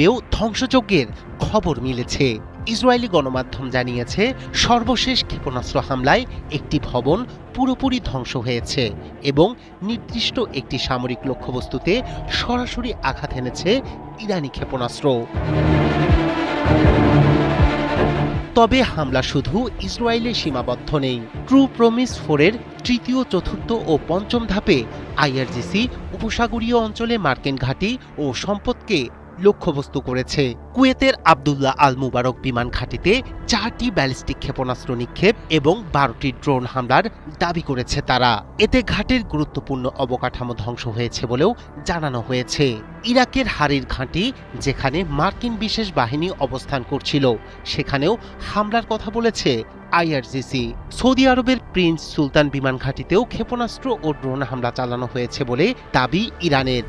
বেও ধ্বংসযজ্ঞের খবর মিলেছে। ইসরায়েলি গণমাধ্যম জানিয়েছে সর্বশেষ ক্ষেপণাস্ত্র হামলায় একটি ভবন পুরোপুরি ধ্বংস হয়েছে এবং নির্দিষ্ট একটি সামরিক লক্ষ্যবস্তুতে সরাসরি আঘাত এনেছে ইরানি ক্ষেপণাস্ত্র। তবে হামলা শুধু ইসরায়েলে সীমাবদ্ধ নেই। ট্রু প্রমিস 4-এর তৃতীয়, চতুর্থ ও পঞ্চম ধাপে আইআরজিসি উপসাগরীয় অঞ্চলে মার্কিন ঘাঁটি ও সম্পদকে লক্ষ্যবস্তু করেছে। কুয়েতের আবদুল্লাহ আল মুবারক বিমান ঘাঁটিতে 4টি ব্যালিস্টিক ক্ষেপণাস্ত্র নিক্ষেপ এবং 12টি ড্রোন হামলার দাবি করেছে তারা। এতে ঘাটের গুরুত্বপূর্ণ অবকাঠামো ধ্বংস হয়েছে বলেও জানানো হয়েছে। ইরাকের হারির ঘাঁটি, যেখানে মার্কিন বিশেষ বাহিনী অবস্থান করছিল, সেখানেও হামলার কথা বলেছে আইআরজিসি। সৌদি আরবের প্রিন্স সুলতান বিমান ঘাঁটিতেও ক্ষেপণাস্ত্র ও ড্রোন হামলা চালানো হয়েছে বলে দাবি ইরানের।